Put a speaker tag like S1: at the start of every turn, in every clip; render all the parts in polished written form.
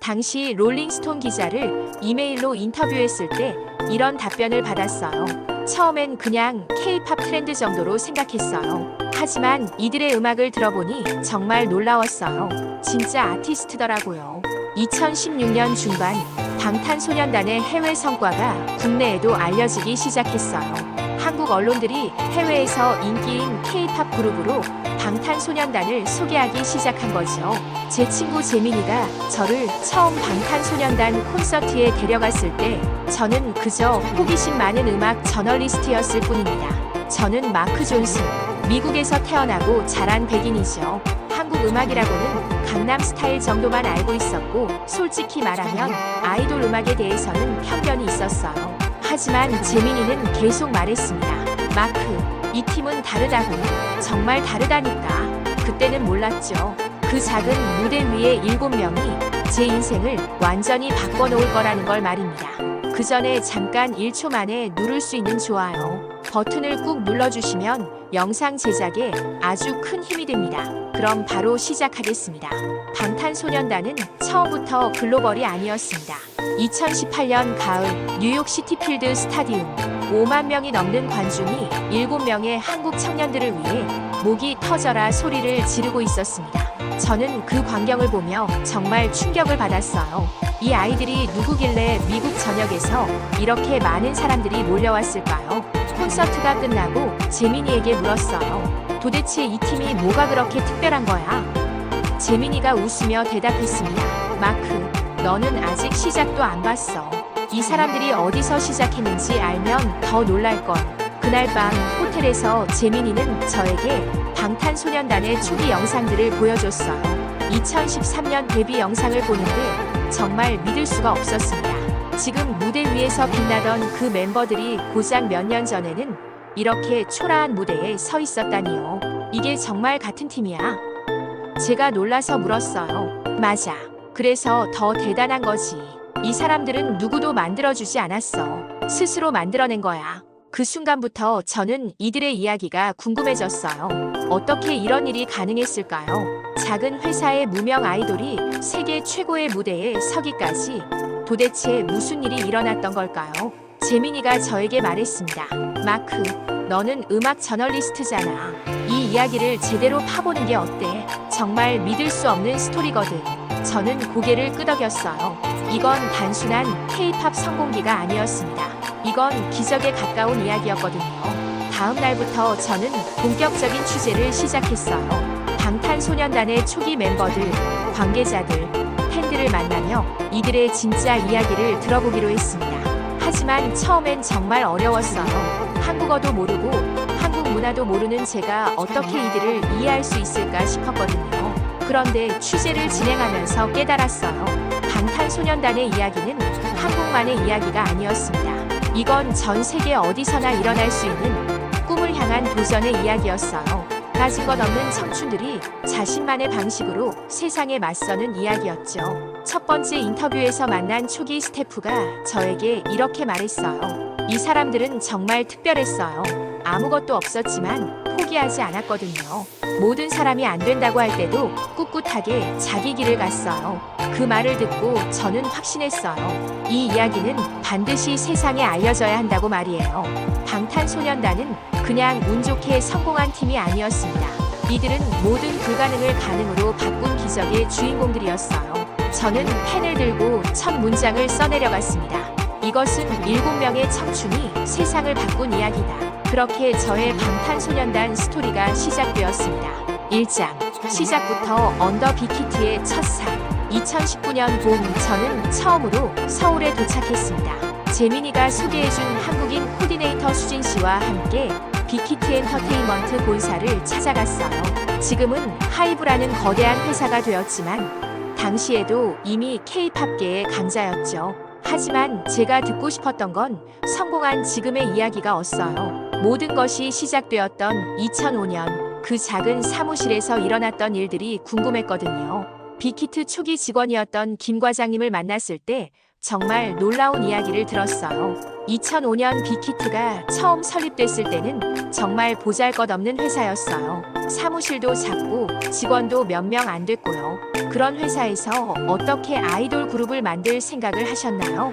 S1: 당시 롤링스톤 기자를 이메일로 인터뷰했을 때 이런 답변을 받았어요. 처음엔 그냥 K-팝 트렌드 정도로 생각했어요. 하지만 이들의 음악을 들어보니 정말 놀라웠어요. 진짜 아티스트더라고요. 2016년 중반 방탄소년단의 해외 성과가 국내에도 알려지기 시작했어요. 한국 언론들이 해외에서 인기인 K-팝 그룹으로 방탄소년단을 소개하기 시작한 거죠. 제 친구 재민이가 저를 처음 방탄소년단 콘서트에 데려갔을 때 저는 그저 호기심 많은 음악 저널리스트였을 뿐입니다. 저는 마크 존슨, 미국에서 태어나고 자란 백인이죠. 한국 음악이라고는 강남스타일 정도만 알고 있었고 솔직히 말하면 아이돌 음악에 대해서는 편견이 있었어요. 하지만 재민이는 계속 말했습니다. 마크, 이 팀은 다르다고. 정말 다르다니까. 그때는 몰랐죠. 그 작은 무대 위에 7명이 제 인생을 완전히 바꿔놓을 거라는 걸 말입니다. 그 전에 잠깐 1초 만에 누를 수 있는 좋아요 버튼을 꾹 눌러주시면 영상 제작에 아주 큰 힘이 됩니다. 그럼 바로 시작하겠습니다. 방탄소년단은 처음부터 글로벌이 아니었습니다. 2018년 가을 뉴욕 시티필드 스타디움 5만 명이 넘는 관중이 7명의 한국 청년들을 위해 목이 터져라 소리를 지르고 있었습니다. 저는 그 광경을 보며 정말 충격을 받았어요. 이 아이들이 누구길래 미국 전역에서 이렇게 많은 사람들이 몰려왔을까요? 콘서트가 끝나고 재민이에게 물었어요. 도대체 이 팀이 뭐가 그렇게 특별한 거야? 재민이가 웃으며 대답했습니다. 마크, 너는 아직 시작도 안 봤어. 이 사람들이 어디서 시작했는지 알면 더 놀랄걸. 그날 밤 호텔에서 재민이는 저에게 방탄소년단의 초기 영상들을 보여줬어요. 2013년 데뷔 영상을 보는데 정말 믿을 수가 없었습니다. 지금 무대 위에서 빛나던 그 멤버들이 고작 몇 년 전에는 이렇게 초라한 무대에 서 있었다니요. 이게 정말 같은 팀이야? 제가 놀라서 물었어요. 맞아. 그래서 더 대단한 거지. 이 사람들은 누구도 만들어주지 않았어. 스스로 만들어낸 거야. 그 순간부터 저는 이들의 이야기가 궁금해졌어요. 어떻게 이런 일이 가능했을까요? 작은 회사의 무명 아이돌이 세계 최고의 무대에 서기까지 도대체 무슨 일이 일어났던 걸까요? 재민이가 저에게 말했습니다. 마크, 너는 음악 저널리스트잖아. 이 이야기를 제대로 파보는 게 어때? 정말 믿을 수 없는 스토리거든. 저는 고개를 끄덕였어요. 이건 단순한 K-팝 성공기가 아니었습니다. 이건 기적에 가까운 이야기였거든요. 다음 날부터 저는 본격적인 취재를 시작했어요. 방탄소년단의 초기 멤버들, 관계자들, 팬들을 만나며 이들의 진짜 이야기를 들어보기로 했습니다. 하지만 처음엔 정말 어려웠어요. 한국어도 모르고 한국 문화도 모르는 제가 어떻게 이들을 이해할 수 있을까 싶었거든요. 그런데 취재를 진행하면서 깨달았어요. 방탄소년단의 이야기는 한국만의 이야기가 아니었습니다. 이건 전 세계 어디서나 일어날 수 있는 꿈을 향한 도전의 이야기였어요. 가진 것 없는 청춘들이 자신만의 방식으로 세상에 맞서는 이야기였죠. 첫 번째 인터뷰에서 만난 초기 스태프가 저에게 이렇게 말했어요. 이 사람들은 정말 특별했어요. 아무것도 없었지만 포기하지 않았거든요. 모든 사람이 안 된다고 할 때도 꿋꿋하게 자기 길을 갔어요. 그 말을 듣고 저는 확신했어요. 이 이야기는 반드시 세상에 알려져야 한다고 말이에요. 방탄소년단은 그냥 운 좋게 성공한 팀이 아니었습니다. 이들은 모든 불가능을 가능으로 바꾼 기적의 주인공들이었어요. 저는 펜을 들고 첫 문장을 써내려갔습니다. 이것은 7명의 청춘이 세상을 바꾼 이야기다. 그렇게 저의 방탄소년단 스토리가 시작되었습니다. 1장, 시작부터 언더 빅히트의 첫 상. 2019년 봄 저는 처음으로 서울에 도착했습니다. 재민이가 소개해준 한국인 코디네이터 수진 씨와 함께 빅히트 엔터테인먼트 본사를 찾아갔어요. 지금은 하이브라는 거대한 회사가 되었지만 당시에도 이미 K-팝계의 강자였죠. 하지만 제가 듣고 싶었던 건 성공한 지금의 이야기가 없어요. 모든 것이 시작되었던 2005년 그 작은 사무실에서 일어났던 일들이 궁금했거든요. 빅히트 초기 직원이었던 김 과장님을 만났을 때 정말 놀라운 이야기를 들었어요. 2005년 빅히트가 처음 설립됐을 때는 정말 보잘것없는 회사였어요. 사무실도 작고 직원도 몇 명 안 됐고요. 그런 회사에서 어떻게 아이돌 그룹을 만들 생각을 하셨나요?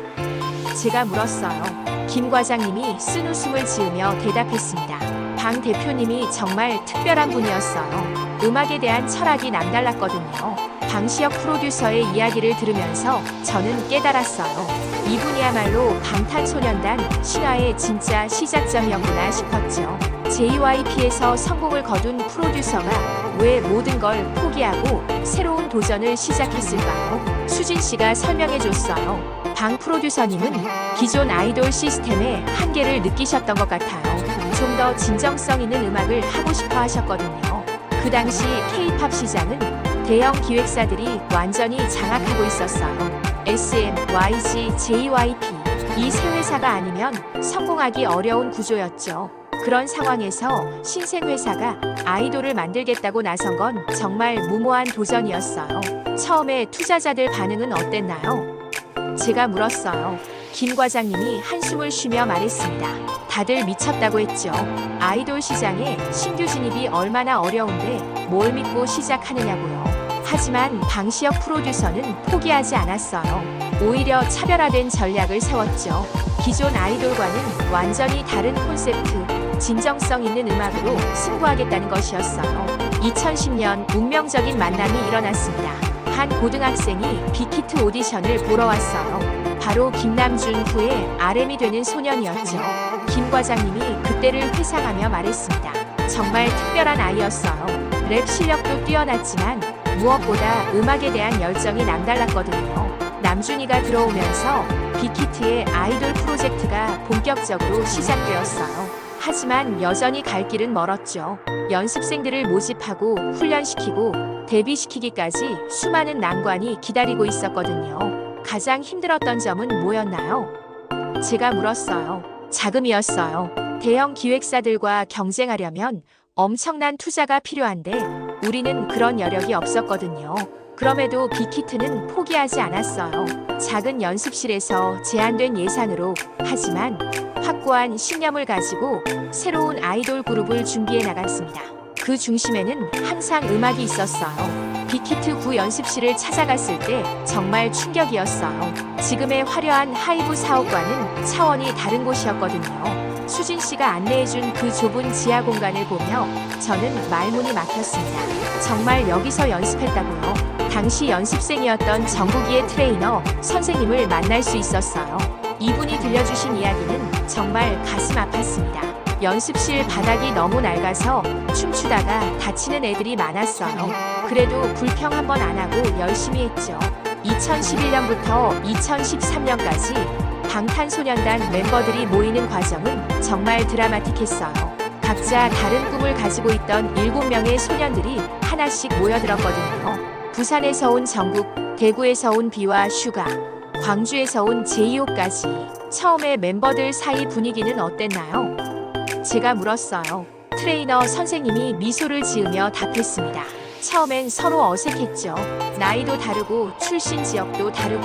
S1: 제가 물었어요. 김 과장님이 쓴 웃음을 지으며 대답했습니다. 방 대표님이 정말 특별한 분이었어요. 음악에 대한 철학이 남달랐거든요. 방시혁 프로듀서의 이야기를 들으면서 저는 깨달았어요. 이분이야말로 방탄소년단 신화의 진짜 시작점이었구나 싶었죠. JYP에서 성공을 거둔 프로듀서가 왜 모든 걸 포기하고 새로운 도전을 시작했을까요? 수진 씨가 설명해줬어요. 방 프로듀서님은 기존 아이돌 시스템의 한계를 느끼셨던 것 같아요. 좀 더 진정성 있는 음악을 하고 싶어 하셨거든요. 그 당시 K-팝 시장은 대형 기획사들이 완전히 장악하고 있었어요. SM, YG, JYP 이 세 회사가 아니면 성공하기 어려운 구조였죠. 그런 상황에서 신생회사가 아이돌을 만들겠다고 나선 건 정말 무모한 도전이었어요. 처음에 투자자들 반응은 어땠나요? 제가 물었어요. 김 과장님이 한숨을 쉬며 말했습니다. 다들 미쳤다고 했죠. 아이돌 시장에 신규 진입이 얼마나 어려운데 뭘 믿고 시작하느냐고요. 하지만 방시혁 프로듀서는 포기하지 않았어요. 오히려 차별화된 전략을 세웠죠. 기존 아이돌과는 완전히 다른 콘셉트, 진정성 있는 음악으로 승부하겠다는 것이었어요. 2010년 운명적인 만남이 일어났습니다. 한 고등학생이 빅히트 오디션을 보러 왔어요. 바로 김남준 후에 RM이 되는 소년이었죠. 김 과장님이 그때를 회상하며 말했습니다. 정말 특별한 아이였어요. 랩 실력도 뛰어났지만 무엇보다 음악에 대한 열정이 남달랐거든요. 남준이가 들어오면서 빅히트의 아이돌 프로젝트가 본격적으로 시작되었어요. 하지만 여전히 갈 길은 멀었죠. 연습생들을 모집하고 훈련시키고 데뷔시키기까지 수많은 난관이 기다리고 있었거든요. 가장 힘들었던 점은 뭐였나요? 제가 물었어요. 자금이었어요. 대형 기획사들과 경쟁하려면 엄청난 투자가 필요한데 우리는 그런 여력이 없었거든요. 그럼에도 빅히트는 포기하지 않았어요. 작은 연습실에서 제한된 예산으로 하지만 확고한 신념을 가지고 새로운 아이돌 그룹을 준비해 나갔습니다. 그 중심에는 항상 음악이 있었어요. 빅히트 구 연습실을 찾아갔을 때 정말 충격이었어요. 지금의 화려한 하이브 사옥과는 차원이 다른 곳이었거든요. 수진 씨가 안내해준 그 좁은 지하 공간을 보며 저는 말문이 막혔습니다. 정말 여기서 연습했다고요? 당시 연습생이었던 정국이의 트레이너 선생님을 만날 수 있었어요. 이분이 들려주신 이야기는 정말 가슴 아팠습니다. 연습실 바닥이 너무 낡아서 춤추다가 다치는 애들이 많았어요. 그래도 불평 한 번 안 하고 열심히 했죠. 2011년부터 2013년까지 방탄소년단 멤버들이 모이는 과정은 정말 드라마틱했어요. 각자 다른 꿈을 가지고 있던 7명의 소년들이 하나씩 모여들었거든요. 부산에서 온 정국, 대구에서 온 비와 슈가, 광주에서 온 제이홉까지. 처음에 멤버들 사이 분위기는 어땠나요? 제가 물었어요. 트레이너 선생님이 미소를 지으며 답했습니다. 처음엔 서로 어색했죠. 나이도 다르고 출신 지역도 다르고.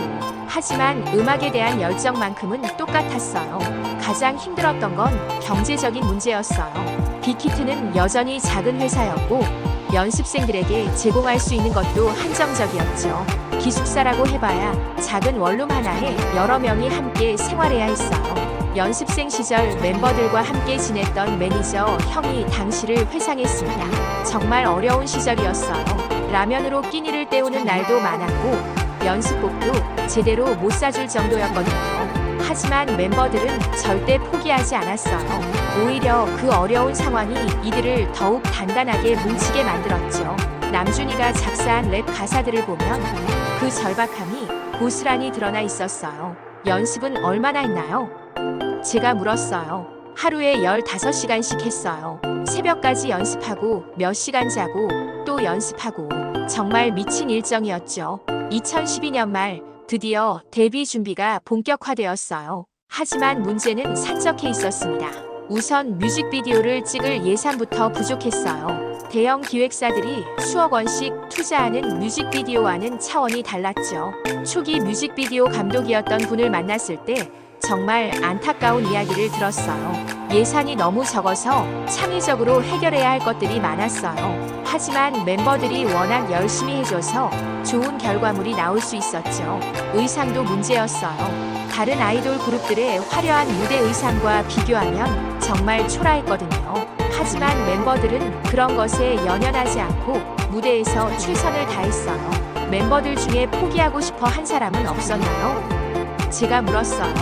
S1: 하지만 음악에 대한 열정만큼은 똑같았어요. 가장 힘들었던 건 경제적인 문제였어요. 빅히트는 여전히 작은 회사였고 연습생들에게 제공할 수 있는 것도 한정적이었죠. 기숙사라고 해봐야 작은 원룸 하나에 여러 명이 함께 생활해야 했어요. 연습생 시절 멤버들과 함께 지냈던 매니저 형이 당시를 회상했습니다. 정말 어려운 시절이었어요. 라면으로 끼니를 때우는 날도 많았고 연습복도 제대로 못 사줄 정도였거든요. 하지만 멤버들은 절대 포기하지 않았어요. 오히려 그 어려운 상황이 이들을 더욱 단단하게 뭉치게 만들었죠. 남준이가 작사한 랩 가사들을 보면 그 절박함이 고스란히 드러나 있었어요. 연습은 얼마나 했나요? 제가 물었어요. 하루에 15시간씩 했어요. 새벽까지 연습하고 몇 시간 자고 또 연습하고 정말 미친 일정이었죠. 2012년 말 드디어 데뷔 준비가 본격화되었어요. 하지만 문제는 산적해 있었습니다. 우선 뮤직비디오를 찍을 예산부터 부족했어요. 대형 기획사들이 수억 원씩 투자하는 뮤직비디오와는 차원이 달랐죠. 초기 뮤직비디오 감독이었던 분을 만났을 때 정말 안타까운 이야기를 들었어요. 예산이 너무 적어서 창의적으로 해결해야 할 것들이 많았어요. 하지만 멤버들이 워낙 열심히 해줘서 좋은 결과물이 나올 수 있었죠. 의상도 문제였어요. 다른 아이돌 그룹들의 화려한 무대 의상과 비교하면 정말 초라했거든요. 하지만 멤버들은 그런 것에 연연하지 않고 무대에서 최선을 다했어요. 멤버들 중에 포기하고 싶어 한 사람은 없었나요? 제가 물었어요.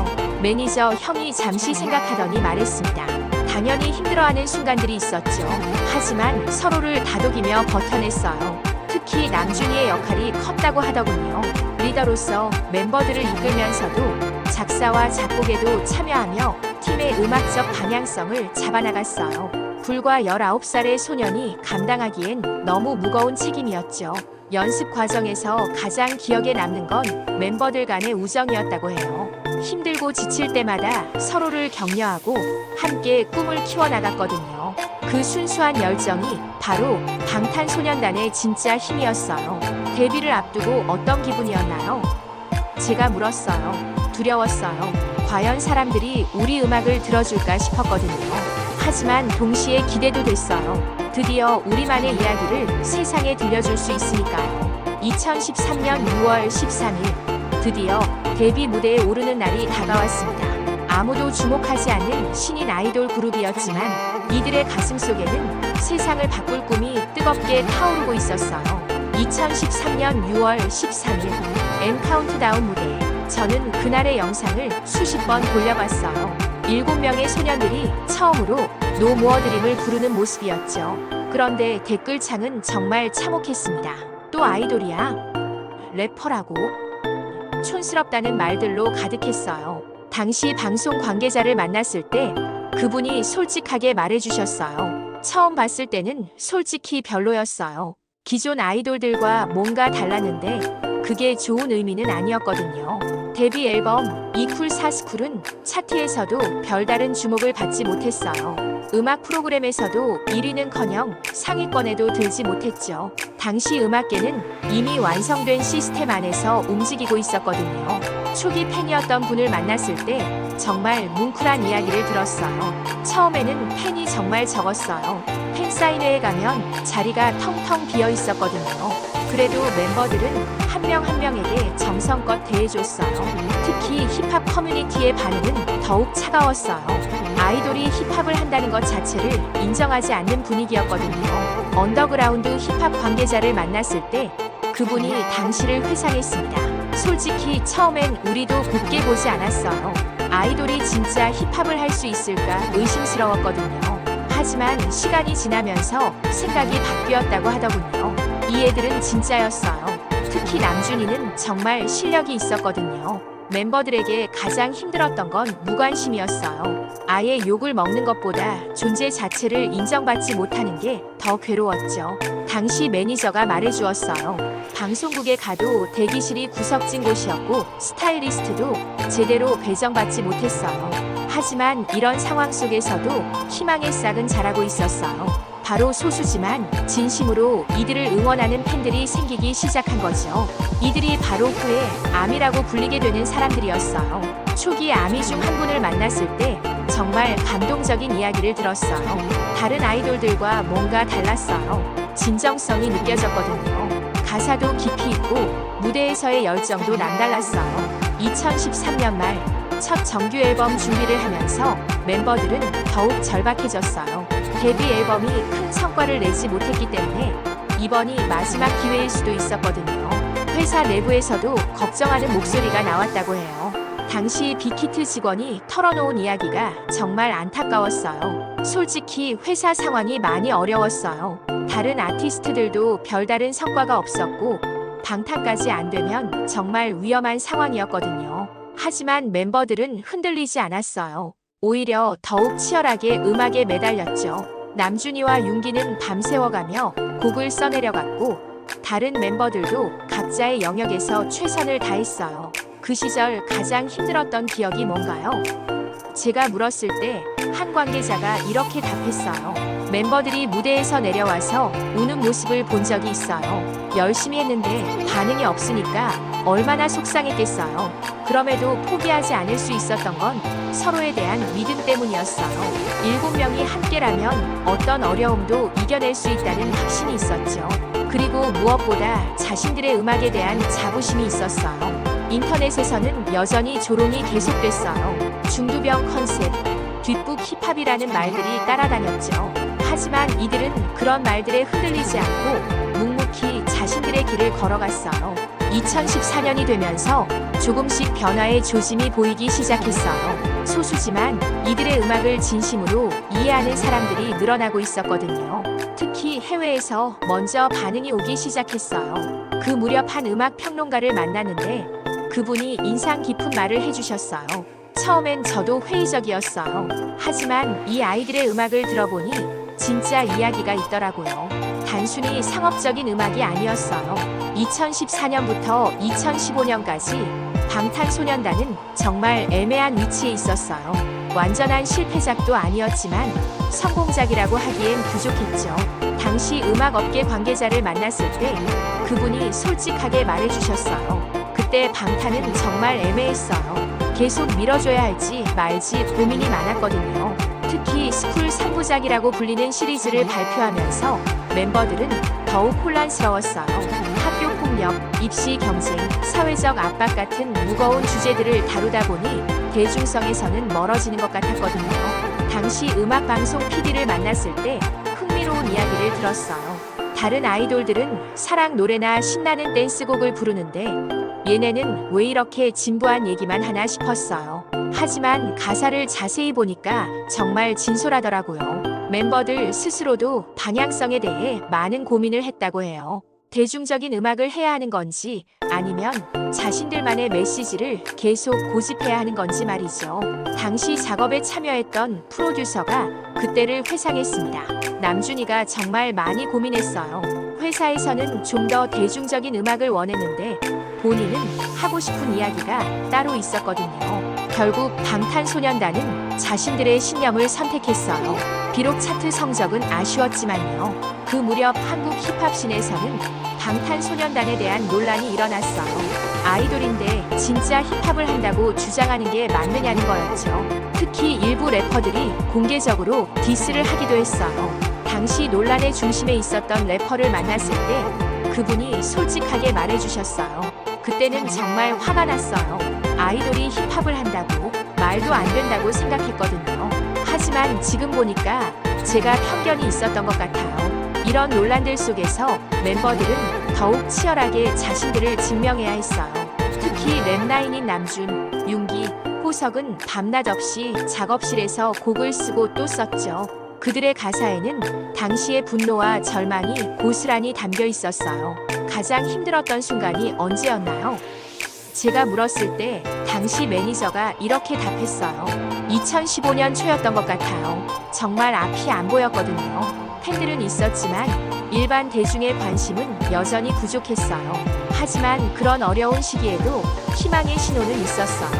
S1: 매니저 형이 잠시 생각하더니 말했습니다. 당연히 힘들어하는 순간들이 있었죠. 하지만 서로를 다독이며 버텨냈어요. 특히 남준이의 역할이 컸다고 하더군요. 리더로서 멤버들을 이끌면서도 작사와 작곡에도 참여하며 팀의 음악적 방향성을 잡아나갔어요. 불과 19살의 소년이 감당하기엔 너무 무거운 책임이었죠. 연습 과정에서 가장 기억에 남는 건 멤버들 간의 우정이었다고 해요. 힘들고 지칠 때마다 서로를 격려하고 함께 꿈을 키워나갔거든요. 그 순수한 열정이 바로 방탄소년단의 진짜 힘이었어요. 데뷔를 앞두고 어떤 기분이었나요? 제가 물었어요. 두려웠어요. 과연 사람들이 우리 음악을 들어줄까 싶었거든요. 하지만 동시에 기대도 됐어요. 드디어 우리만의 이야기를 세상에 들려줄 수 있으니까요. 2013년 6월 13일 드디어 데뷔 무대에 오르는 날이 다가왔습니다. 아무도 주목하지 않는 신인 아이돌 그룹이었지만 이들의 가슴 속에는 세상을 바꿀 꿈이 뜨겁게 타오르고 있었어요. 2013년 6월 13일 M 카운트다운 무대. 저는 그날의 영상을 수십 번 돌려봤어요. 7명의 소년들이 처음으로 No More Dream을 부르는 모습이었죠. 그런데 댓글창은 정말 참혹했습니다. 또 아이돌이야? 래퍼라고? 촌스럽다는 말들로 가득했어요. 당시 방송 관계자를 만났을 때 그분이 솔직하게 말해주셨어요. 처음 봤을 때는 솔직히 별로였어요. 기존 아이돌들과 뭔가 달랐는데 그게 좋은 의미는 아니었거든요. 데뷔 앨범 이쿨사스쿨은 차트에서도 별다른 주목을 받지 못했어요. 음악 프로그램에서도 1위는커녕 상위권에도 들지 못했죠. 당시 음악계는 이미 완성된 시스템 안에서 움직이고 있었거든요. 초기 팬이었던 분을 만났을 때 정말 뭉클한 이야기를 들었어요. 처음에는 팬이 정말 적었어요. 팬사인회에 가면 자리가 텅텅 비어 있었거든요. 그래도 멤버들은 한 명 한 명에게 정성껏 대해줬어요. 특히 힙합 커뮤니티의 반응은 더욱 차가웠어요. 아이돌이 힙합을 한다는 것 자체를 인정하지 않는 분위기였거든요. 언더그라운드 힙합 관계자를 만났을 때 그분이 당시를 회상했습니다. 솔직히 처음엔 우리도 곱게 보지 않았어요. 아이돌이 진짜 힙합을 할 수 있을까 의심스러웠거든요. 하지만 시간이 지나면서 생각이 바뀌었다고 하더군요. 이 애들은 진짜였어요. 특히 남준이는 정말 실력이 있었거든요. 멤버들에게 가장 힘들었던 건 무관심이었어요. 아예 욕을 먹는 것보다 존재 자체를 인정받지 못하는 게 더 괴로웠죠. 당시 매니저가 말해주었어요. 방송국에 가도 대기실이 구석진 곳이었고 스타일리스트도 제대로 배정받지 못했어요. 하지만 이런 상황 속에서도 희망의 싹은 자라고 있었어요. 바로 소수지만 진심으로 이들을 응원하는 팬들이 생기기 시작한 거죠. 이들이 바로 후에 아미라고 불리게 되는 사람들이었어요. 초기 아미 중 한 분을 만났을 때 정말 감동적인 이야기를 들었어요. 다른 아이돌들과 뭔가 달랐어요. 진정성이 느껴졌거든요. 가사도 깊이 있고 무대에서의 열정도 남달랐어요. 2013년 말 첫 정규 앨범 준비를 하면서 멤버들은 더욱 절박해졌어요. 데뷔 앨범이 큰 성과를 내지 못했기 때문에 이번이 마지막 기회일 수도 있었거든요. 회사 내부에서도 걱정하는 목소리가 나왔다고 해요. 당시 빅히트 직원이 털어놓은 이야기가 정말 안타까웠어요. 솔직히 회사 상황이 많이 어려웠어요. 다른 아티스트들도 별다른 성과가 없었고 방탄까지 안 되면 정말 위험한 상황이었거든요. 하지만 멤버들은 흔들리지 않았어요. 오히려 더욱 치열하게 음악에 매달렸죠. 남준이와 윤기는 밤새워가며 곡을 써내려갔고 다른 멤버들도 각자의 영역에서 최선을 다했어요. 그 시절 가장 힘들었던 기억이 뭔가요? 제가 물었을 때 한 관계자가 이렇게 답했어요. 멤버들이 무대에서 내려와서 우는 모습을 본 적이 있어요. 열심히 했는데 반응이 없으니까 얼마나 속상했겠어요. 그럼에도 포기하지 않을 수 있었던 건 서로에 대한 믿음 때문이었어요. 7명이 함께라면 어떤 어려움도 이겨낼 수 있다는 확신이 있었죠. 그리고 무엇보다 자신들의 음악에 대한 자부심이 있었어요. 인터넷에서는 여전히 조롱이 계속됐어요. 중두병 컨셉, 뒷북 힙합이라는 말들이 따라다녔죠. 하지만 이들은 그런 말들에 흔들리지 않고 묵묵히 자신들의 길을 걸어갔어요. 2014년이 되면서 조금씩 변화의 조짐이 보이기 시작했어요. 소수지만 이들의 음악을 진심으로 이해하는 사람들이 늘어나고 있었거든요. 특히 해외에서 먼저 반응이 오기 시작했어요. 그 무렵 한 음악 평론가를 만났는데 그분이 인상 깊은 말을 해주셨어요. 처음엔 저도 회의적이었어요. 하지만 이 아이들의 음악을 들어보니 진짜 이야기가 있더라고요. 단순히 상업적인 음악이 아니었어요. 2014년부터 2015년까지 방탄소년단은 정말 애매한 위치에 있었어요. 완전한 실패작도 아니었지만 성공작이라고 하기엔 부족했죠. 당시 음악업계 관계자를 만났을 때 그분이 솔직하게 말해주셨어요. 그때 방탄은 정말 애매했어요. 계속 밀어줘야 할지 말지 고민이 많았거든요. 특히 스쿨 3부작이라고 불리는 시리즈를 발표하면서 멤버들은 더욱 혼란스러웠어요. 학교 폭력, 입시 경쟁, 사회적 압박 같은 무거운 주제들을 다루다 보니 대중성에서는 멀어지는 것 같았거든요. 당시 음악방송 PD를 만났을 때 흥미로운 이야기를 들었어요. 다른 아이돌들은 사랑 노래나 신나는 댄스곡을 부르는데 얘네는 왜 이렇게 진부한 얘기만 하나 싶었어요. 하지만 가사를 자세히 보니까 정말 진솔하더라고요. 멤버들 스스로도 방향성에 대해 많은 고민을 했다고 해요. 대중적인 음악을 해야 하는 건지 아니면 자신들만의 메시지를 계속 고집해야 하는 건지 말이죠. 당시 작업에 참여했던 프로듀서가 그때를 회상했습니다. 남준이가 정말 많이 고민했어요. 회사에서는 좀 더 대중적인 음악을 원했는데 본인은 하고 싶은 이야기가 따로 있었거든요. 결국 방탄소년단은 자신들의 신념을 선택했어요. 비록 차트 성적은 아쉬웠지만요. 그 무렵 한국 힙합씬에서는 방탄소년단에 대한 논란이 일어났어요. 아이돌인데 진짜 힙합을 한다고 주장하는 게 맞느냐는 거였죠. 특히 일부 래퍼들이 공개적으로 디스를 하기도 했어요. 당시 논란의 중심에 있었던 래퍼를 만났을 때 그분이 솔직하게 말해주셨어요. 그때는 정말 화가 났어요. 아이돌이 힙합을 한다고 말도 안 된다고 생각했거든요. 하지만 지금 보니까 제가 편견이 있었던 것 같아요. 이런 논란들 속에서 멤버들은 더욱 치열하게 자신들을 증명해야 했어요. 특히 랩라인인 남준, 윤기, 호석은 밤낮 없이 작업실에서 곡을 쓰고 또 썼죠. 그들의 가사에는 당시의 분노와 절망이 고스란히 담겨 있었어요. 가장 힘들었던 순간이 언제였나요? 제가 물었을 때 당시 매니저가 이렇게 답했어요. 2015년 초였던 것 같아요. 정말 앞이 안 보였거든요. 팬들은 있었지만 일반 대중의 관심은 여전히 부족했어요. 하지만 그런 어려운 시기에도 희망의 신호는 있었어요.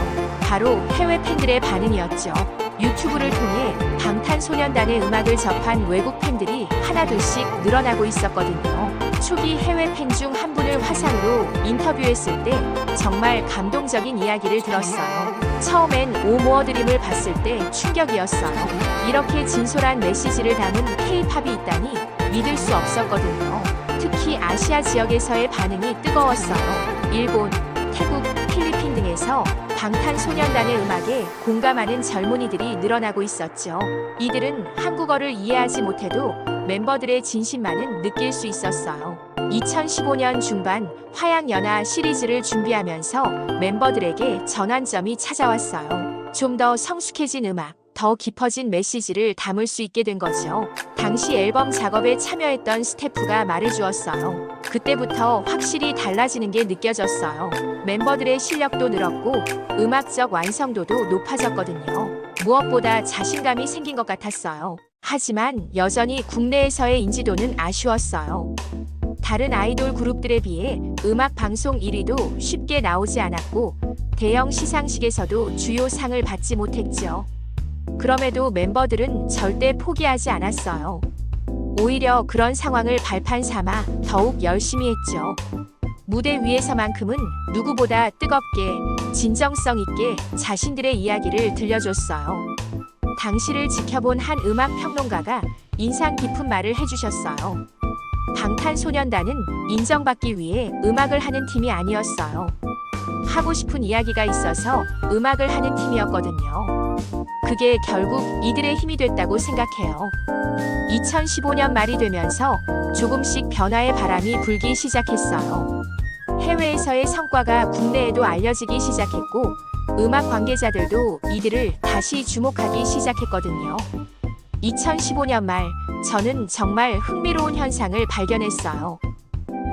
S1: 바로 해외 팬들의 반응이었죠. 유튜브를 통해 방탄소년단의 음악을 접한 외국 팬들이 하나둘씩 늘어나고 있었거든요. 초기 해외 팬 중 한 분을 화상으로 인터뷰했을 때 정말 감동적인 이야기를 들었어요. 처음엔 오모어드림을 봤을 때 충격이었어요. 이렇게 진솔한 메시지를 담은 K-팝이 있다니 믿을 수 없었거든요. 특히 아시아 지역에서의 반응이 뜨거웠어요. 일본, 태국, 필리핀 등에서 방탄소년단의 음악에 공감하는 젊은이들이 늘어나고 있었죠. 이들은 한국어를 이해하지 못해도 멤버들의 진심만은 느낄 수 있었어요. 2015년 중반 화양연화 시리즈를 준비하면서 멤버들에게 전환점이 찾아왔어요. 좀 더 성숙해진 음악, 더 깊어진 메시지를 담을 수 있게 된 거죠. 당시 앨범 작업에 참여했던 스태프가 말해주었어요. 그때부터 확실히 달라지는 게 느껴졌어요. 멤버들의 실력도 늘었고 음악적 완성도도 높아졌거든요. 무엇보다 자신감이 생긴 것 같았어요. 하지만 여전히 국내에서의 인지도는 아쉬웠어요. 다른 아이돌 그룹들에 비해 음악 방송 1위도 쉽게 나오지 않았고 대형 시상식에서도 주요 상을 받지 못했죠. 그럼에도 멤버들은 절대 포기하지 않았어요. 오히려 그런 상황을 발판 삼아 더욱 열심히 했죠. 무대 위에서만큼은 누구보다 뜨겁게 진정성 있게 자신들의 이야기를 들려줬어요. 당시를 지켜본 한 음악 평론가가 인상 깊은 말을 해주셨어요. 방탄소년단은 인정받기 위해 음악을 하는 팀이 아니었어요. 하고 싶은 이야기가 있어서 음악을 하는 팀이었거든요. 그게 결국 이들의 힘이 됐다고 생각해요. 2015년 말이 되면서 조금씩 변화의 바람이 불기 시작했어요. 해외에서의 성과가 국내에도 알려지기 시작했고 음악 관계자들도 이들을 다시 주목하기 시작했거든요. 2015년 말 저는 정말 흥미로운 현상을 발견했어요.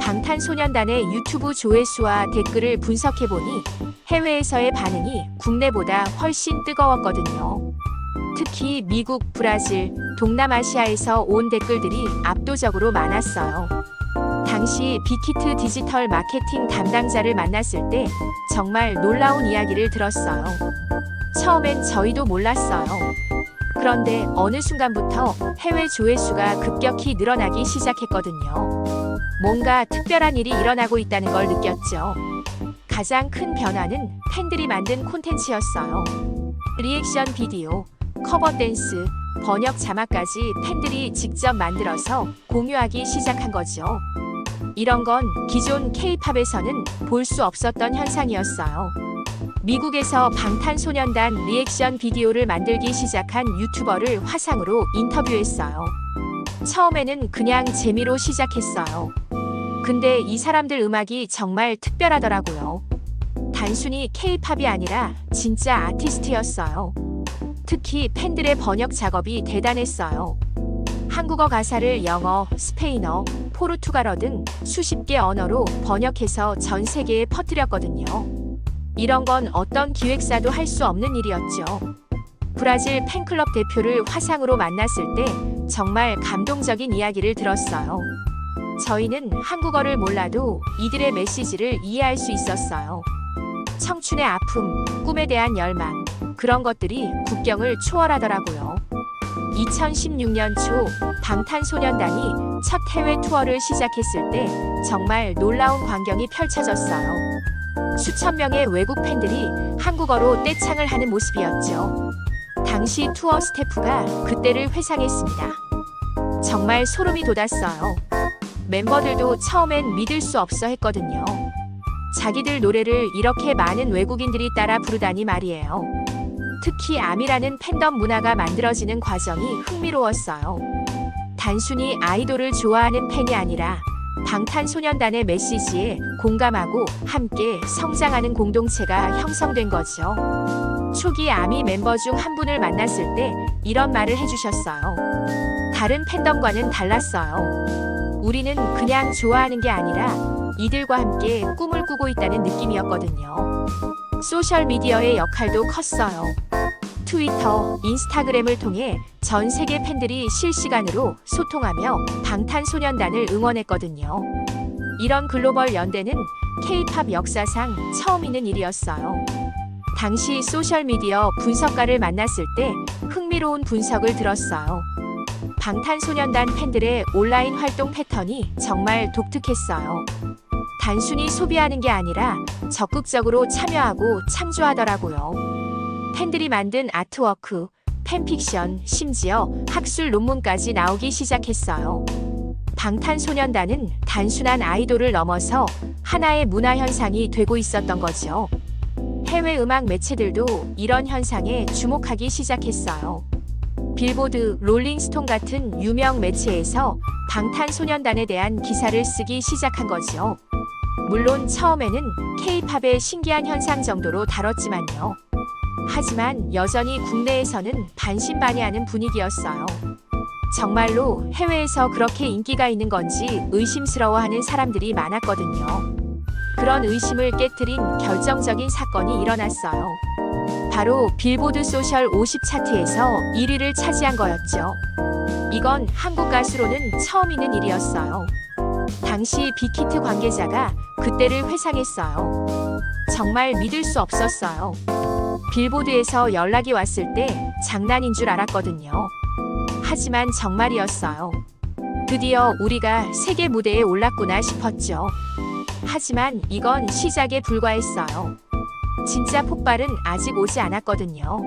S1: 방탄소년단의 유튜브 조회수와 댓글을 분석해보니 해외에서의 반응이 국내보다 훨씬 뜨거웠거든요. 특히 미국, 브라질, 동남아시아에서 온 댓글들이 압도적으로 많았어요. 당시 빅히트 디지털 마케팅 담당자를 만났을 때 정말 놀라운 이야기를 들었어요. 처음엔 저희도 몰랐어요. 그런데 어느 순간부터 해외 조회수가 급격히 늘어나기 시작했거든요. 뭔가 특별한 일이 일어나고 있다는 걸 느꼈죠. 가장 큰 변화는 팬들이 만든 콘텐츠였어요. 리액션 비디오, 커버 댄스, 번역 자막까지 팬들이 직접 만들어서 공유하기 시작한 거죠. 이런 건 기존 K-팝에서는 볼 수 없었던 현상이었어요. 미국에서 방탄소년단 리액션 비디오를 만들기 시작한 유튜버를 화상으로 인터뷰했어요. 처음에는 그냥 재미로 시작했어요. 근데 이 사람들 음악이 정말 특별하더라고요. 단순히 K-팝이 아니라 진짜 아티스트였어요. 특히 팬들의 번역 작업이 대단했어요. 한국어 가사를 영어, 스페인어, 포르투갈어 등 수십 개 언어로 번역해서 전 세계에 퍼뜨렸거든요. 이런 건 어떤 기획사도 할 수 없는 일이었죠. 브라질 팬클럽 대표를 화상으로 만났을 때 정말 감동적인 이야기를 들었어요. 저희는 한국어를 몰라도 이들의 메시지를 이해할 수 있었어요. 청춘의 아픔, 꿈에 대한 열망, 그런 것들이 국경을 초월하더라고요. 2016년 초 방탄소년단이 첫 해외 투어를 시작했을 때 정말 놀라운 광경이 펼쳐졌어요. 수천 명의 외국 팬들이 한국어로 떼창을 하는 모습이었죠. 당시 투어 스태프가 그때를 회상했습니다. 정말 소름이 돋았어요. 멤버들도 처음엔 믿을 수 없어 했거든요. 자기들 노래를 이렇게 많은 외국인들이 따라 부르다니 말이에요. 특히 아미라는 팬덤 문화가 만들어지는 과정이 흥미로웠어요. 단순히 아이돌을 좋아하는 팬이 아니라 방탄소년단의 메시지에 공감하고 함께 성장하는 공동체가 형성된 거죠. 초기 아미 멤버 중 한 분을 만났을 때 이런 말을 해주셨어요. 다른 팬덤과는 달랐어요. 우리는 그냥 좋아하는 게 아니라 이들과 함께 꿈을 꾸고 있다는 느낌이었거든요. 소셜미디어의 역할도 컸어요. 트위터, 인스타그램을 통해 전 세계 팬들이 실시간으로 소통하며 방탄소년단을 응원했거든요. 이런 글로벌 연대는 K-팝 역사상 처음 있는 일이었어요. 당시 소셜미디어 분석가를 만났을 때 흥미로운 분석을 들었어요. 방탄소년단 팬들의 온라인 활동 패턴이 정말 독특했어요. 단순히 소비하는 게 아니라 적극적으로 참여하고 창조하더라고요. 팬들이 만든 아트워크, 팬픽션, 심지어 학술 논문까지 나오기 시작했어요. 방탄소년단은 단순한 아이돌을 넘어서 하나의 문화 현상이 되고 있었던 거죠. 해외 음악 매체들도 이런 현상에 주목하기 시작했어요. 빌보드, 롤링스톤 같은 유명 매체에서 방탄소년단에 대한 기사를 쓰기 시작한 거죠. 물론 처음에는 K-팝의 신기한 현상 정도로 다뤘지만요. 하지만 여전히 국내에서는 반신반의하는 분위기였어요. 정말로 해외에서 그렇게 인기가 있는 건지 의심스러워하는 사람들이 많았거든요. 그런 의심을 깨트린 결정적인 사건이 일어났어요. 바로 빌보드 소셜 50 차트에서 1위를 차지한 거였죠. 이건 한국 가수로는 처음 있는 일이었어요. 당시 빅히트 관계자가 그때를 회상했어요. 정말 믿을 수 없었어요. 빌보드에서 연락이 왔을 때 장난인 줄 알았거든요. 하지만 정말이었어요. 드디어 우리가 세계 무대에 올랐구나 싶었죠. 하지만 이건 시작에 불과했어요. 진짜 폭발은 아직 오지 않았거든요.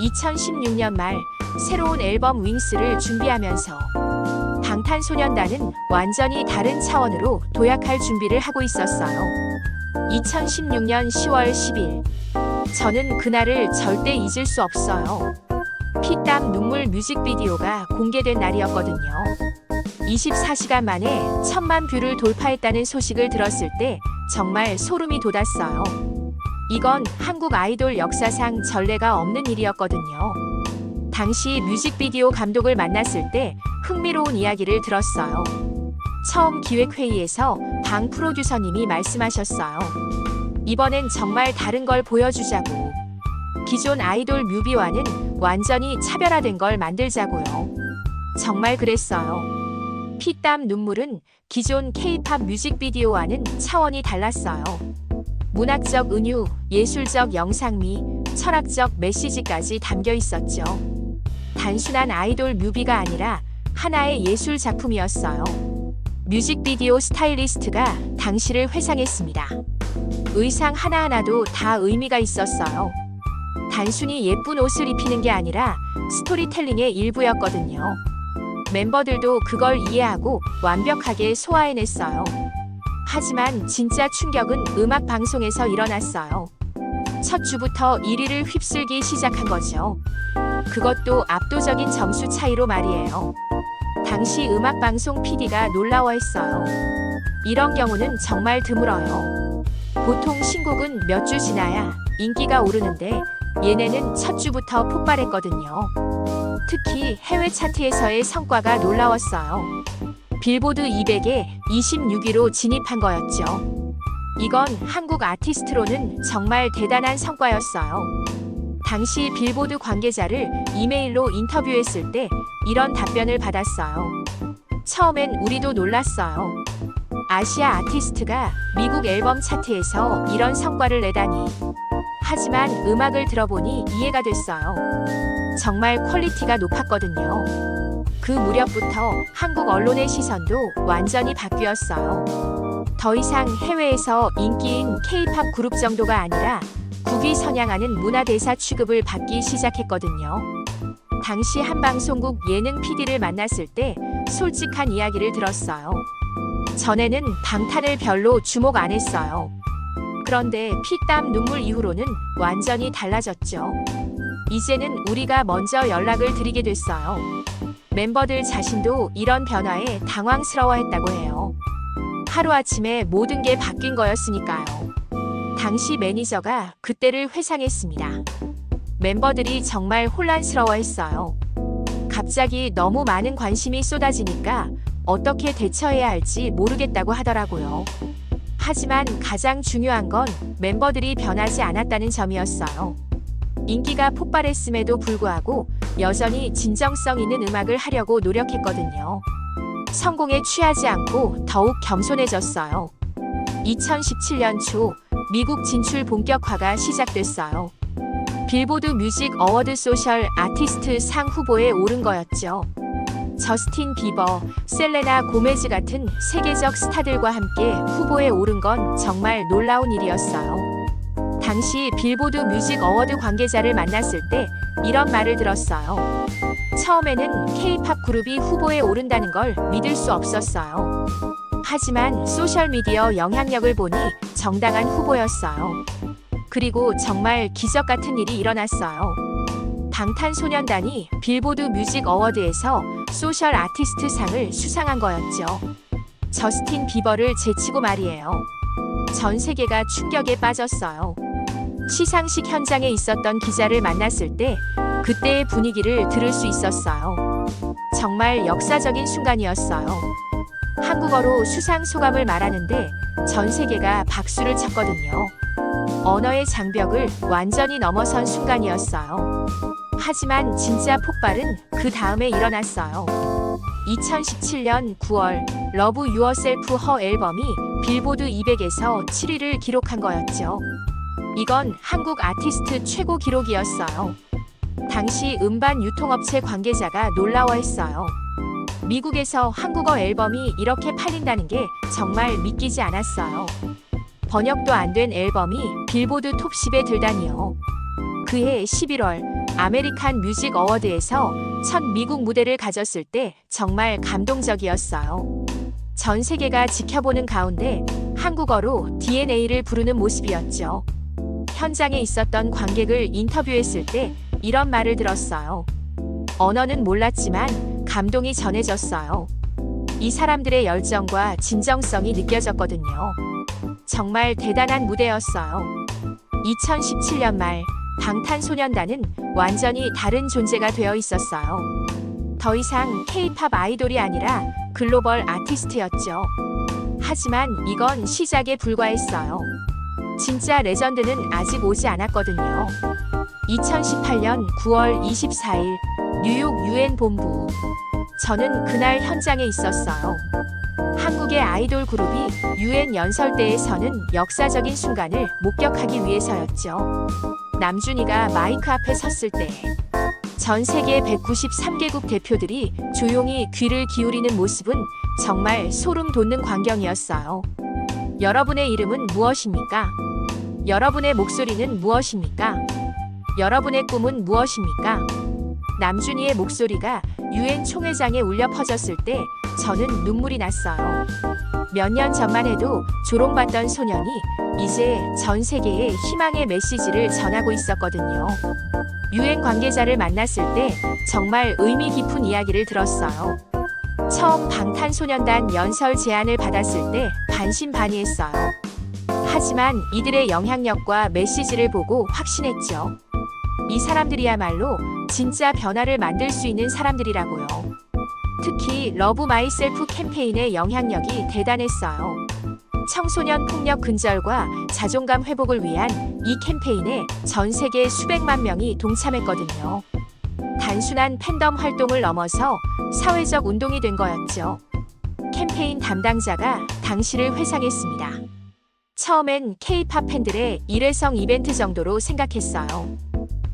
S1: 2016년 말 새로운 앨범 윙스를 준비하면서 방탄소년단은 완전히 다른 차원으로 도약할 준비를 하고 있었어요. 2016년 10월 10일. 저는 그날을 절대 잊을 수 없어요. 피땀 눈물 뮤직비디오가 공개된 날이었거든요. 24시간 만에 1000만 뷰를 돌파했다는 소식을 들었을 때 정말 소름이 돋았어요. 이건 한국 아이돌 역사상 전례가 없는 일이었거든요. 당시 뮤직비디오 감독을 만났을 때 흥미로운 이야기를 들었어요. 처음 기획회의에서 방 프로듀서님이 말씀하셨어요. 이번엔 정말 다른 걸 보여주자고. 기존 아이돌 뮤비와는 완전히 차별화된 걸 만들자고요. 정말 그랬어요. 피땀 눈물은 기존 K-팝 뮤직비디오와는 차원이 달랐어요. 문학적 은유, 예술적 영상미, 철학적 메시지까지 담겨 있었죠. 단순한 아이돌 뮤비가 아니라 하나의 예술 작품이었어요. 뮤직비디오 스타일리스트가 당시를 회상했습니다. 의상 하나하나도 다 의미가 있었어요. 단순히 예쁜 옷을 입히는 게 아니라 스토리텔링의 일부였거든요. 멤버들도 그걸 이해하고 완벽하게 소화해냈어요. 하지만 진짜 충격은 음악 방송에서 일어났어요. 첫 주부터 1위를 휩쓸기 시작한 거죠. 그것도 압도적인 점수 차이로 말이에요. 당시 음악 방송 PD가 놀라워했어요. 이런 경우는 정말 드물어요. 보통 신곡은 몇 주 지나야 인기가 오르는데 얘네는 첫 주부터 폭발했거든요. 특히 해외 차트에서의 성과가 놀라웠어요. 빌보드 200에 26위로 진입한 거였죠. 이건 한국 아티스트로는 정말 대단한 성과였어요. 당시 빌보드 관계자를 이메일로 인터뷰했을 때 이런 답변을 받았어요. 처음엔 우리도 놀랐어요. 아시아 아티스트가 미국 앨범 차트에서 이런 성과를 내다니. 하지만 음악을 들어보니 이해가 됐어요. 정말 퀄리티가 높았거든요. 그 무렵부터 한국 언론의 시선도 완전히 바뀌었어요. 더 이상 해외에서 인기인 K-팝 그룹 정도가 아니라 국위 선양하는 문화대사 취급을 받기 시작했거든요. 당시 한 방송국 예능 PD를 만났을 때 솔직한 이야기를 들었어요. 전에는 방탄을 별로 주목 안 했어요. 그런데 피땀 눈물 이후로는 완전히 달라졌죠. 이제는 우리가 먼저 연락을 드리게 됐어요. 멤버들 자신도 이런 변화에 당황스러워했다고 해요. 하루아침에 모든 게 바뀐 거였으니까요. 당시 매니저가 그때를 회상했습니다. 멤버들이 정말 혼란스러워했어요. 갑자기 너무 많은 관심이 쏟아지니까 어떻게 대처해야 할지 모르겠다고 하더라고요. 하지만 가장 중요한 건 멤버들이 변하지 않았다는 점이었어요. 인기가 폭발했음에도 불구하고 여전히 진정성 있는 음악을 하려고 노력했거든요. 성공에 취하지 않고 더욱 겸손해졌어요. 2017년 초 미국 진출 본격화가 시작됐어요. 빌보드 뮤직 어워드 소셜 아티스트 상 후보에 오른 거였죠. 저스틴 비버, 셀레나 고메즈 같은 세계적 스타들과 함께 후보에 오른 건 정말 놀라운 일이었어요. 당시 빌보드 뮤직 어워드 관계자를 만났을 때 이런 말을 들었어요. 처음에는 K-팝 그룹이 후보에 오른다는 걸 믿을 수 없었어요. 하지만 소셜미디어 영향력을 보니 정당한 후보였어요. 그리고 정말 기적 같은 일이 일어났어요. 방탄소년단이 빌보드 뮤직 어워드에서 소셜 아티스트 상을 수상한 거였죠. 저스틴 비버를 제치고 말이에요. 전 세계가 충격에 빠졌어요. 시상식 현장에 있었던 기자를 만났을 때 그때의 분위기를 들을 수 있었어요. 정말 역사적인 순간이었어요. 한국어로 수상 소감을 말하는데 전 세계가 박수를 쳤거든요. 언어의 장벽을 완전히 넘어선 순간이었어요. 하지만 진짜 폭발은 그 다음에 일어났어요. 2017년 9월 러브 유어셀프 허 앨범이 빌보드 200에서 7위를 기록한 거였죠. 이건 한국 아티스트 최고 기록이었어요. 당시 음반 유통업체 관계자가 놀라워했어요. 미국에서 한국어 앨범이 이렇게 팔린다는 게 정말 믿기지 않았어요. 번역도 안 된 앨범이 빌보드 톱10에 들다니요. 그해 11월 아메리칸 뮤직 어워드에서 첫 미국 무대를 가졌을 때 정말 감동적이었어요. 전 세계가 지켜보는 가운데 한국어로 DNA를 부르는 모습이었죠. 현장에 있었던 관객을 인터뷰했을 때 이런 말을 들었어요. 언어는 몰랐지만 감동이 전해졌어요. 이 사람들의 열정과 진정성이 느껴졌거든요. 정말 대단한 무대였어요. 2017년 말 방탄소년단은 완전히 다른 존재가 되어 있었어요. 더 이상 K-팝 아이돌이 아니라 글로벌 아티스트였죠. 하지만 이건 시작에 불과했어요. 진짜 레전드는 아직 오지 않았거든요. 2018년 9월 24일 뉴욕 UN 본부. 저는 그날 현장에 있었어요. 한국의 아이돌 그룹이 UN 연설대에 서는 역사적인 순간을 목격하기 위해서였죠. 남준이가 마이크 앞에 섰을 때 전 세계 193개국 대표들이 조용히 귀를 기울이는 모습은 정말 소름 돋는 광경이었어요. 여러분의 이름은 무엇입니까? 여러분의 목소리는 무엇입니까? 여러분의 꿈은 무엇입니까? 남준이의 목소리가 UN 총회장에 울려 퍼졌을 때 저는 눈물이 났어요. 몇 년 전만 해도 조롱받던 소년이 이제 전 세계에 희망의 메시지를 전하고 있었거든요. UN 관계자를 만났을 때 정말 의미 깊은 이야기를 들었어요. 처음 방탄소년단 연설 제안을 받았을 때 반신반의했어요. 하지만 이들의 영향력과 메시지를 보고 확신했죠. 이 사람들이야말로 진짜 변화를 만들 수 있는 사람들이라고요. 특히 러브 마이셀프 캠페인의 영향력이 대단했어요. 청소년 폭력 근절과 자존감 회복을 위한 이 캠페인에 전 세계 수백만 명이 동참했거든요. 단순한 팬덤 활동을 넘어서 사회적 운동이 된 거였죠. 캠페인 담당자가 당시를 회상했습니다. 처음엔 K-팝 팬들의 일회성 이벤트 정도로 생각했어요.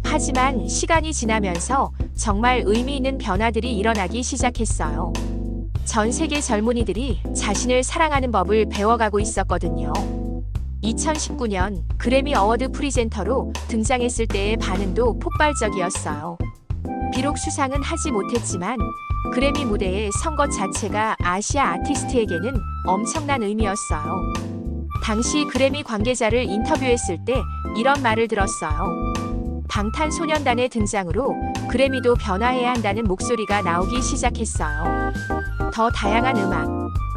S1: 하지만 시간이 지나면서 정말 의미 있는 변화들이 일어나기 시작했어요. 전 세계 젊은이들이 자신을 사랑하는 법을 배워가고 있었거든요. 2019년 그래미 어워드 프리젠터로 등장했을 때의 반응도 폭발적이었어요. 비록 수상은 하지 못했지만 그래미 무대에 선 것 자체가 아시아 아티스트에게는 엄청난 의미였어요. 당시 그래미 관계자를 인터뷰했을 때 이런 말을 들었어요. 방탄소년단의 등장으로 그래미도 변화해야 한다는 목소리가 나오기 시작했어요. 더 다양한 음악,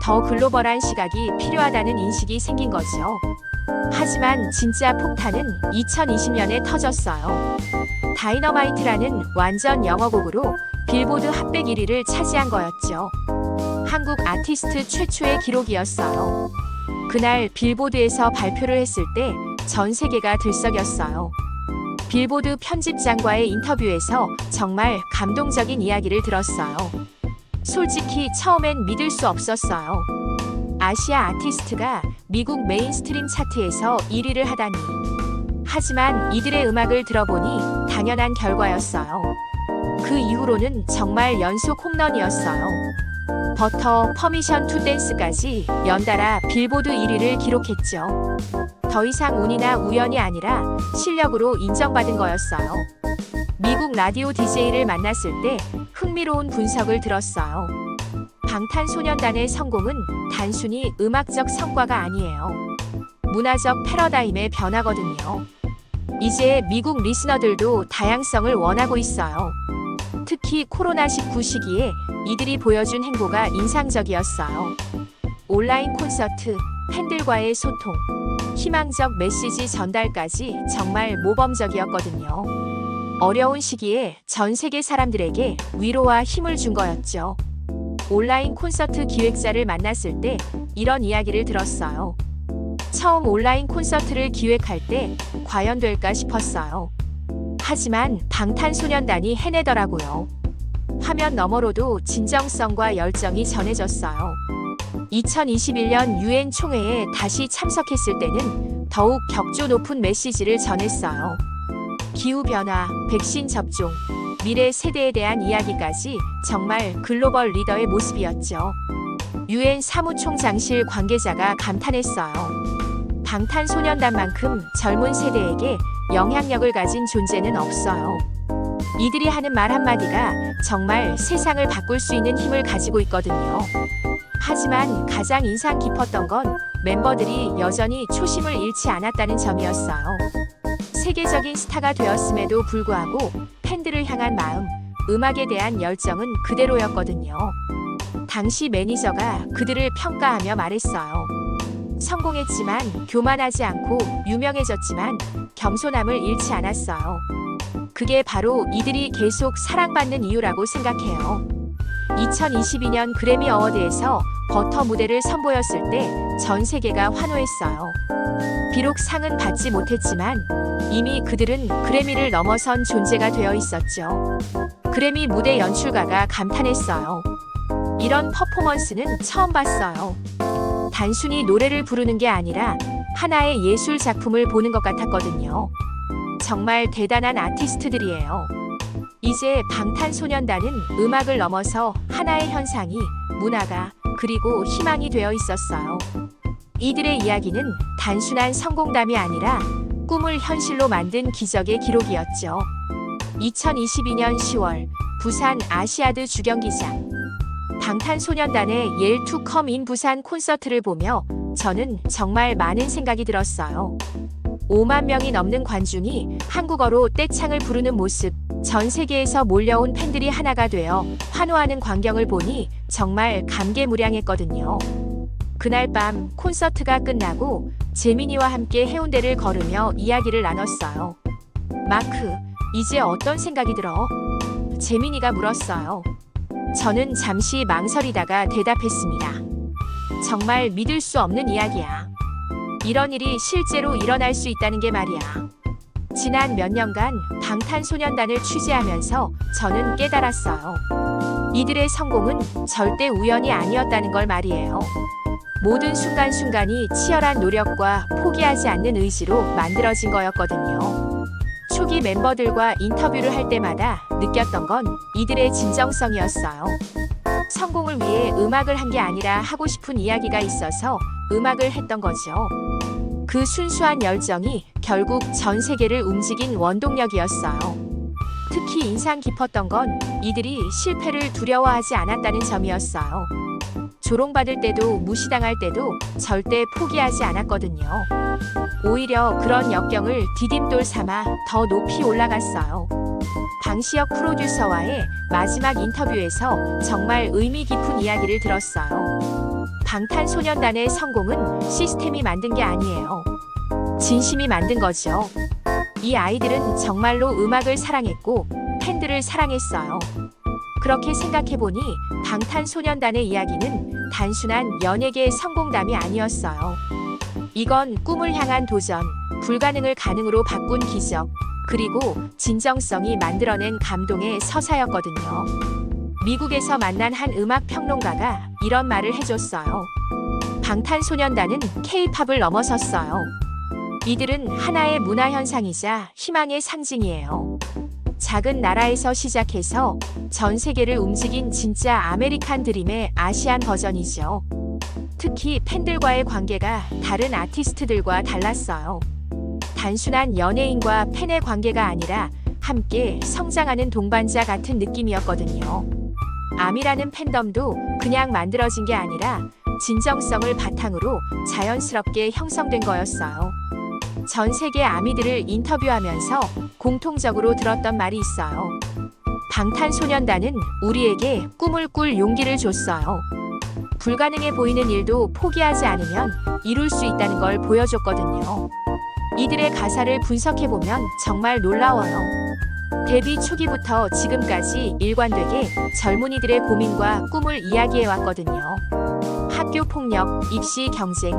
S1: 더 글로벌한 시각이 필요하다는 인식이 생긴 거죠. 하지만 진짜 폭탄은 2020년에 터졌어요. 다이너마이트라는 완전 영어곡으로 빌보드 핫백 1위를 차지한 거였죠. 한국 아티스트 최초의 기록이었어요. 그날 빌보드에서 발표를 했을 때 전 세계가 들썩였어요. 빌보드 편집장과의 인터뷰에서 정말 감동적인 이야기를 들었어요. 솔직히 처음엔 믿을 수 없었어요. 아시아 아티스트가 미국 메인스트림 차트에서 1위를 하다니. 하지만 이들의 음악을 들어보니 당연한 결과였어요. 그 이후로는 정말 연속 홈런이었어요. 버터, 퍼미션 투 댄스까지 연달아 빌보드 1위를 기록했죠. 더 이상 운이나 우연이 아니라 실력으로 인정받은 거였어요. 미국 라디오 DJ를 만났을 때 흥미로운 분석을 들었어요. 방탄소년단의 성공은 단순히 음악적 성과가 아니에요. 문화적 패러다임의 변화거든요. 이제 미국 리스너들도 다양성을 원하고 있어요. 특히 코로나19 시기에 이들이 보여준 행보가 인상적이었어요. 온라인 콘서트, 팬들과의 소통, 희망적 메시지 전달까지 정말 모범적이었거든요. 어려운 시기에 전 세계 사람들에게 위로와 힘을 준 거였죠. 온라인 콘서트 기획자를 만났을 때 이런 이야기를 들었어요. 처음 온라인 콘서트를 기획할 때 과연 될까 싶었어요. 하지만 방탄소년단이 해내더라고요. 화면 너머로도 진정성과 열정이 전해졌어요. 2021년 UN 총회에 다시 참석했을 때는 더욱 격조 높은 메시지를 전했어요. 기후변화, 백신 접종, 미래 세대에 대한 이야기까지 정말 글로벌 리더의 모습이었죠. UN 사무총장실 관계자가 감탄했어요. 방탄소년단만큼 젊은 세대에게 영향력을 가진 존재는 없어요. 이들이 하는 말 한마디가 정말 세상을 바꿀 수 있는 힘을 가지고 있거든요. 하지만 가장 인상 깊었던 건 멤버들이 여전히 초심을 잃지 않았다는 점이었어요. 세계적인 스타가 되었음에도 불구하고 팬들을 향한 마음, 음악에 대한 열정은 그대로였거든요. 당시 매니저가 그들을 평가하며 말했어요. 성공했지만 교만하지 않고 유명해졌지만 겸손함을 잃지 않았어요. 그게 바로 이들이 계속 사랑받는 이유라고 생각해요. 2022년 그래미 어워드에서 버터 무대를 선보였을 때 전 세계가 환호했어요. 비록 상은 받지 못했지만 이미 그들은 그래미를 넘어선 존재가 되어 있었죠. 그래미 무대 연출가가 감탄했어요. 이런 퍼포먼스는 처음 봤어요. 단순히 노래를 부르는 게 아니라 하나의 예술 작품을 보는 것 같았거든요. 정말 대단한 아티스트들이에요. 이제 방탄소년단은 음악을 넘어서 하나의 현상이 문화가 그리고 희망이 되어 있었어요. 이들의 이야기는 단순한 성공담이 아니라 꿈을 현실로 만든 기적의 기록이었죠. 2022년 10월 부산 아시아드 주경기장 방탄소년단의 Yell to Come in 부산 콘서트를 보며 저는 정말 많은 생각이 들었어요. 5만 명이 넘는 관중이 한국어로 떼창을 부르는 모습, 전 세계에서 몰려온 팬들이 하나가 되어 환호하는 광경을 보니 정말 감개무량했거든요. 그날 밤 콘서트가 끝나고 재민이와 함께 해운대를 걸으며 이야기를 나눴어요. 마크, 이제 어떤 생각이 들어? 재민이가 물었어요. 저는 잠시 망설이다가 대답했습니다. 정말 믿을 수 없는 이야기야. 이런 일이 실제로 일어날 수 있다는 게 말이야. 지난 몇 년간 방탄소년단을 취재하면서 저는 깨달았어요. 이들의 성공은 절대 우연이 아니었다는 걸 말이에요. 모든 순간순간이 치열한 노력과 포기하지 않는 의지로 만들어진 거였거든요. 초기 멤버들과 인터뷰를 할 때마다 느꼈던 건 이들의 진정성이었어요. 성공을 위해 음악을 한 게 아니라 하고 싶은 이야기가 있어서 음악을 했던 거죠. 그 순수한 열정이 결국 전 세계를 움직인 원동력이었어요. 특히 인상 깊었던 건 이들이 실패를 두려워하지 않았다는 점이었어요. 조롱받을 때도 무시당할 때도 절대 포기하지 않았거든요. 오히려 그런 역경을 디딤돌 삼아 더 높이 올라갔어요. 방시혁 프로듀서와의 마지막 인터뷰에서 정말 의미 깊은 이야기를 들었어요. 방탄소년단의 성공은 시스템이 만든 게 아니에요. 진심이 만든 거죠. 이 아이들은 정말로 음악을 사랑했고 팬들을 사랑했어요. 그렇게 생각해보니 방탄소년단의 이야기는 단순한 연예계의 성공담이 아니었어요. 이건 꿈을 향한 도전, 불가능을 가능으로 바꾼 기적, 그리고 진정성이 만들어낸 감동의 서사였거든요. 미국에서 만난 한 음악 평론가가 이런 말을 해줬어요. 방탄소년단은 K-팝을 넘어섰어요. 이들은 하나의 문화 현상이자 희망의 상징이에요. 작은 나라에서 시작해서 전 세계를 움직인 진짜 아메리칸 드림의 아시안 버전이죠. 특히 팬들과의 관계가 다른 아티스트들과 달랐어요. 단순한 연예인과 팬의 관계가 아니라 함께 성장하는 동반자 같은 느낌이었거든요. 아미라는 팬덤도 그냥 만들어진 게 아니라 진정성을 바탕으로 자연스럽게 형성된 거였어요. 전 세계 아미들을 인터뷰하면서 공통적으로 들었던 말이 있어요. 방탄소년단은 우리에게 꿈을 꿀 용기를 줬어요. 불가능해 보이는 일도 포기하지 않으면 이룰 수 있다는 걸 보여줬거든요. 이들의 가사를 분석해보면 정말 놀라워요. 데뷔 초기부터 지금까지 일관되게 젊은이들의 고민과 꿈을 이야기해왔거든요. 학교 폭력, 입시 경쟁,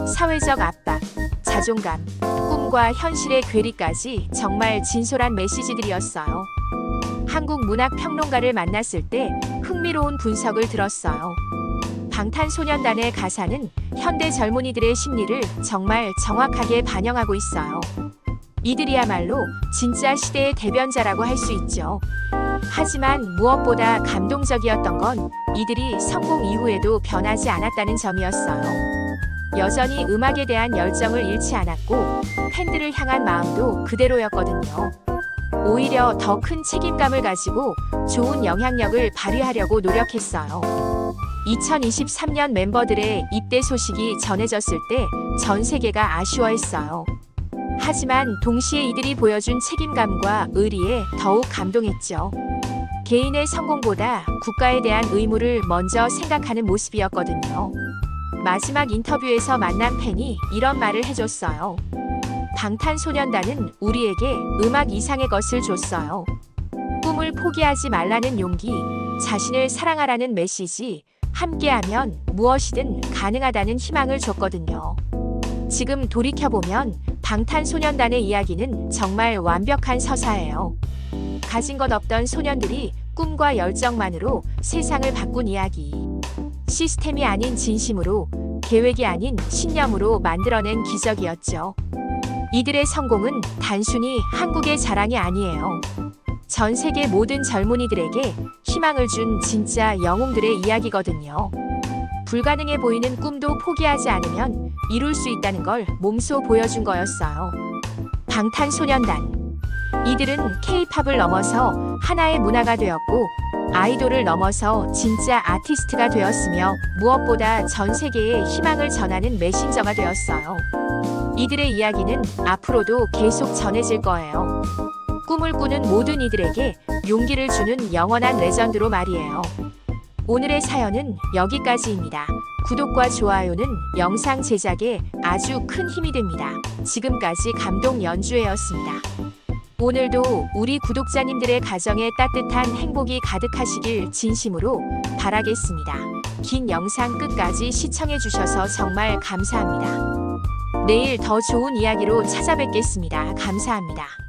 S1: 사회적 압박, 자존감, 꿈과 현실의 괴리까지 정말 진솔한 메시지들이었어요. 한국 문학 평론가를 만났을 때 흥미로운 분석을 들었어요. 방탄소년단의 가사는 현대 젊은이들의 심리를 정말 정확하게 반영하고 있어요. 이들이야말로 진짜 시대의 대변자라고 할 수 있죠. 하지만 무엇보다 감동적이었던 건 이들이 성공 이후에도 변하지 않았다는 점이었어요. 여전히 음악에 대한 열정을 잃지 않았고 팬들을 향한 마음도 그대로였거든요. 오히려 더 큰 책임감을 가지고 좋은 영향력을 발휘하려고 노력했어요. 2023년 멤버들의 입대 소식이 전해졌을 때 전 세계가 아쉬워했어요. 하지만 동시에 이들이 보여준 책임감과 의리에 더욱 감동했죠. 개인의 성공보다 국가에 대한 의무를 먼저 생각하는 모습이었거든요. 마지막 인터뷰에서 만난 팬이 이런 말을 해줬어요. 방탄소년단은 우리에게 음악 이상의 것을 줬어요. 꿈을 포기하지 말라는 용기, 자신을 사랑하라는 메시지, 함께하면 무엇이든 가능하다는 희망을 줬거든요. 지금 돌이켜보면 방탄소년단의 이야기는 정말 완벽한 서사예요. 가진 것 없던 소년들이 꿈과 열정만으로 세상을 바꾼 이야기. 시스템이 아닌 진심으로, 계획이 아닌 신념으로 만들어낸 기적이었죠. 이들의 성공은 단순히 한국의 자랑이 아니에요. 전 세계 모든 젊은이들에게 희망을 준 진짜 영웅들의 이야기거든요. 불가능해 보이는 꿈도 포기하지 않으면 이룰 수 있다는 걸 몸소 보여준 거였어요. 방탄소년단. 이들은 K-팝을 넘어서 하나의 문화가 되었고 아이돌을 넘어서 진짜 아티스트가 되었으며 무엇보다 전 세계에 희망을 전하는 메신저가 되었어요. 이들의 이야기는 앞으로도 계속 전해질 거예요. 꿈을 꾸는 모든 이들에게 용기를 주는 영원한 레전드로 말이에요. 오늘의 사연은 여기까지입니다. 구독과 좋아요는 영상 제작에 아주 큰 힘이 됩니다. 지금까지 감동 연주회였습니다. 오늘도 우리 구독자님들의 가정에 따뜻한 행복이 가득하시길 진심으로 바라겠습니다. 긴 영상 끝까지 시청해주셔서 정말 감사합니다. 내일 더 좋은 이야기로 찾아뵙겠습니다. 감사합니다.